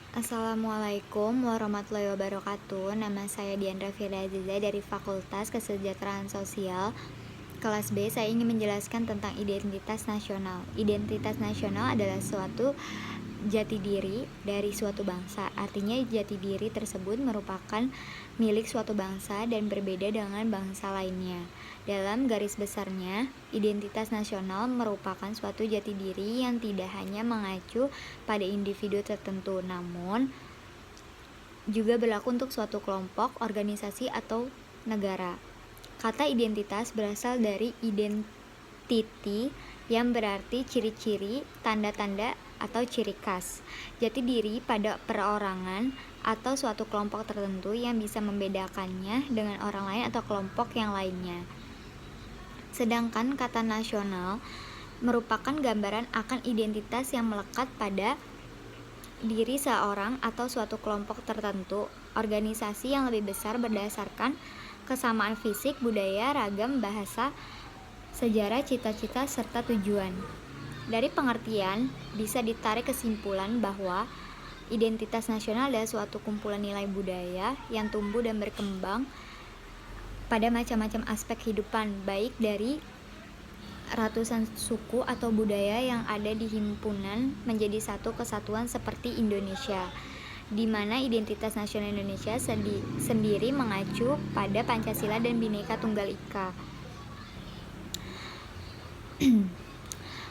Assalamualaikum warahmatullahi wabarakatuh. Nama saya Diandra Firdaziza dari Fakultas Kesejahteraan Sosial. Kelas B, saya ingin menjelaskan tentang identitas nasional. Identitas nasional adalah suatu jati diri dari suatu bangsa. Artinya jati diri tersebut merupakan milik suatu bangsa dan berbeda dengan bangsa lainnya. Dalam garis besarnya, identitas nasional merupakan suatu jati diri yang tidak hanya mengacu pada individu tertentu, namun juga berlaku untuk suatu kelompok, organisasi, atau negara. Kata identitas berasal dari identity yang berarti ciri-ciri, tanda-tanda, atau ciri khas. Jati diri pada perorangan atau suatu kelompok tertentu yang bisa membedakannya dengan orang lain atau kelompok yang lainnya. Sedangkan kata nasional merupakan gambaran akan identitas yang melekat pada diri seorang atau suatu kelompok tertentu, organisasi yang lebih besar berdasarkan kesamaan fisik, budaya, ragam, bahasa, sejarah, cita-cita, serta tujuan. Dari pengertian, bisa ditarik kesimpulan bahwa identitas nasional adalah suatu kumpulan nilai budaya yang tumbuh dan berkembang pada macam-macam aspek kehidupan, baik dari ratusan suku atau budaya yang ada di himpunan menjadi satu kesatuan seperti Indonesia, di mana identitas nasional Indonesia sendiri mengacu pada Pancasila dan Bhinneka Tunggal Ika.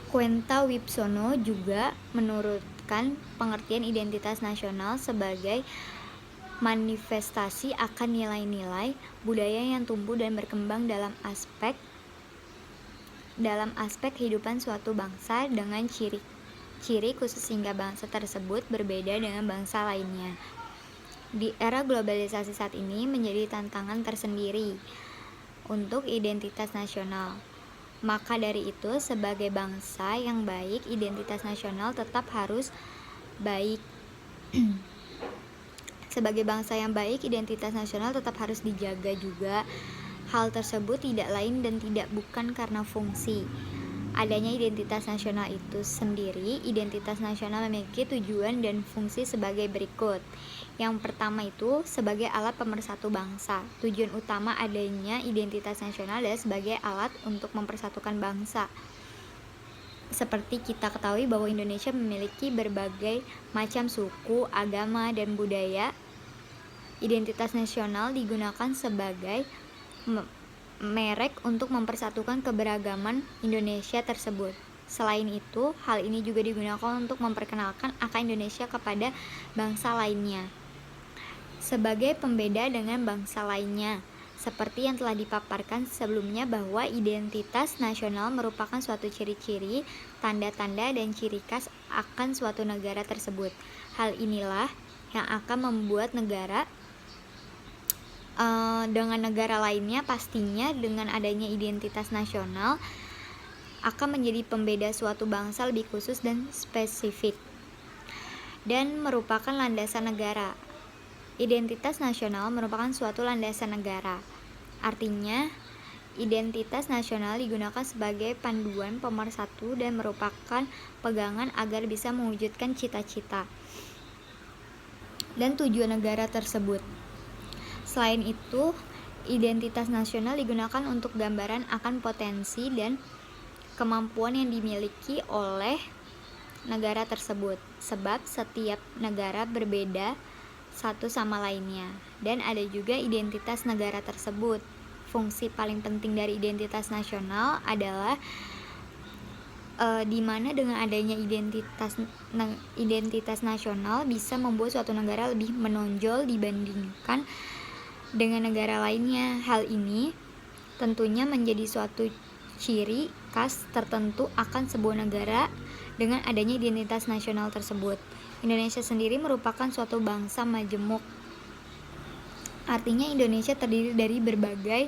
Quenta Wibsono juga menurutkan pengertian identitas nasional sebagai manifestasi akan nilai-nilai budaya yang tumbuh dan berkembang dalam aspek kehidupan suatu bangsa dengan ciri khusus sehingga bangsa tersebut berbeda dengan bangsa lainnya. Di era globalisasi saat ini menjadi tantangan tersendiri untuk identitas nasional. Maka dari itu, sebagai bangsa yang baik, identitas nasional tetap harus baik. Sebagai bangsa yang baik, identitas nasional tetap harus dijaga juga. Hal tersebut tidak lain dan tidak bukan karena fungsi adanya identitas nasional itu sendiri. Identitas nasional memiliki tujuan dan fungsi sebagai berikut. Yang pertama itu sebagai alat pemersatu bangsa. Tujuan utama adanya identitas nasional adalah sebagai alat untuk mempersatukan bangsa. Seperti kita ketahui bahwa Indonesia memiliki berbagai macam suku, agama, dan budaya. Identitas nasional digunakan sebagai merek untuk mempersatukan keberagaman Indonesia tersebut. Selain itu, hal ini juga digunakan untuk memperkenalkan akan Indonesia kepada bangsa lainnya sebagai pembeda dengan bangsa lainnya. Seperti yang telah dipaparkan sebelumnya bahwa identitas nasional merupakan suatu ciri-ciri, tanda-tanda, dan ciri khas akan suatu negara tersebut. Hal inilah yang akan membuat negara dengan negara lainnya. Pastinya dengan adanya identitas nasional akan menjadi pembeda suatu bangsa lebih khusus dan spesifik dan merupakan landasan negara. Identitas nasional merupakan suatu landasan negara. Artinya, identitas nasional digunakan sebagai panduan pemersatu dan merupakan pegangan agar bisa mewujudkan cita-cita dan tujuan negara tersebut. Selain itu, identitas nasional digunakan untuk gambaran akan potensi dan kemampuan yang dimiliki oleh negara tersebut, sebab setiap negara berbeda satu sama lainnya, dan ada juga identitas negara tersebut. Fungsi paling penting dari identitas nasional adalah di mana dengan adanya identitas nasional bisa membuat suatu negara lebih menonjol dibandingkan dengan negara lainnya. Hal ini tentunya menjadi suatu ciri khas tertentu akan sebuah negara dengan adanya identitas nasional tersebut. Indonesia sendiri merupakan suatu bangsa majemuk. Artinya Indonesia terdiri dari berbagai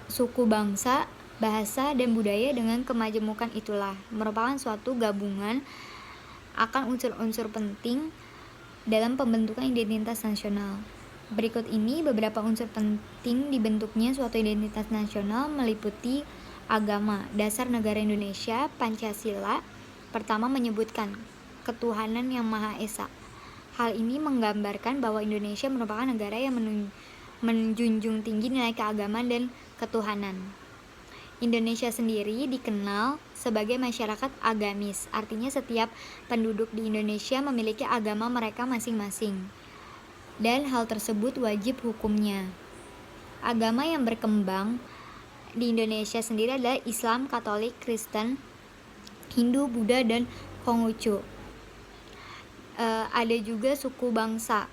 suku bangsa, bahasa, dan budaya. Dengan kemajemukan itulah merupakan suatu gabungan akan unsur-unsur penting dalam pembentukan identitas nasional. Berikut ini beberapa unsur penting dibentuknya suatu identitas nasional meliputi agama. Dasar negara Indonesia, Pancasila, pertama menyebutkan ketuhanan yang Maha Esa. Hal ini menggambarkan bahwa Indonesia merupakan negara yang menjunjung tinggi nilai keagamaan dan ketuhanan. Indonesia sendiri dikenal sebagai masyarakat agamis, artinya setiap penduduk di Indonesia memiliki agama mereka masing-masing, dan hal tersebut wajib hukumnya. Agama yang berkembang di Indonesia sendiri adalah Islam, Katolik, Kristen, Hindu, Buddha, dan Konghucu. Ada juga suku bangsa.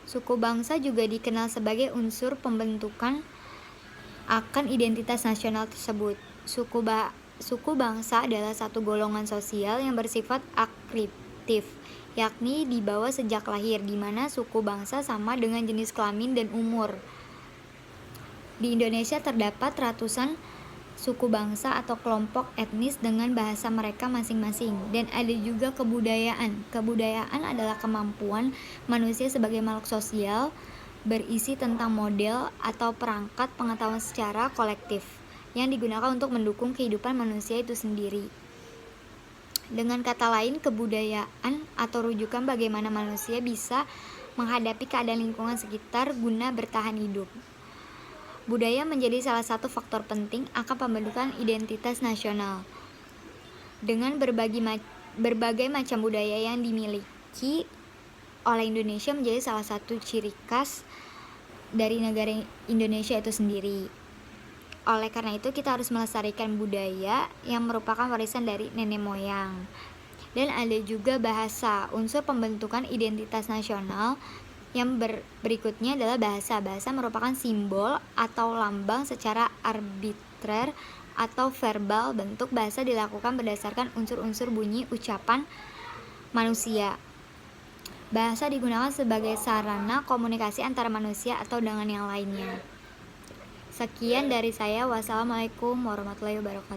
Suku bangsa juga dikenal sebagai unsur pembentukan akan identitas nasional tersebut. Suku bangsa adalah satu golongan sosial yang bersifat akriptif, yakni dibawa sejak lahir, di mana suku bangsa sama dengan jenis kelamin dan umur. Di Indonesia terdapat ratusan suku bangsa atau kelompok etnis dengan bahasa mereka masing-masing, dan ada juga kebudayaan. Kebudayaan adalah kemampuan manusia sebagai makhluk sosial berisi tentang model atau perangkat pengetahuan secara kolektif yang digunakan untuk mendukung kehidupan manusia itu sendiri. Dengan kata lain, kebudayaan atau rujukan bagaimana manusia bisa menghadapi keadaan lingkungan sekitar guna bertahan hidup. Budaya menjadi salah satu faktor penting akan pembentukan identitas nasional. Dengan berbagai macam budaya yang dimiliki oleh Indonesia menjadi salah satu ciri khas dari negara Indonesia itu sendiri. Oleh karena itu, kita harus melestarikan budaya yang merupakan warisan dari nenek moyang. Dan ada juga bahasa, unsur pembentukan identitas nasional. Yang berikutnya adalah bahasa. Bahasa merupakan simbol atau lambang secara arbitrer atau verbal. Bentuk bahasa dilakukan berdasarkan unsur-unsur bunyi ucapan manusia. Bahasa digunakan sebagai sarana komunikasi antara manusia atau dengan yang lainnya. Sekian dari saya. Wassalamualaikum warahmatullahi wabarakatuh.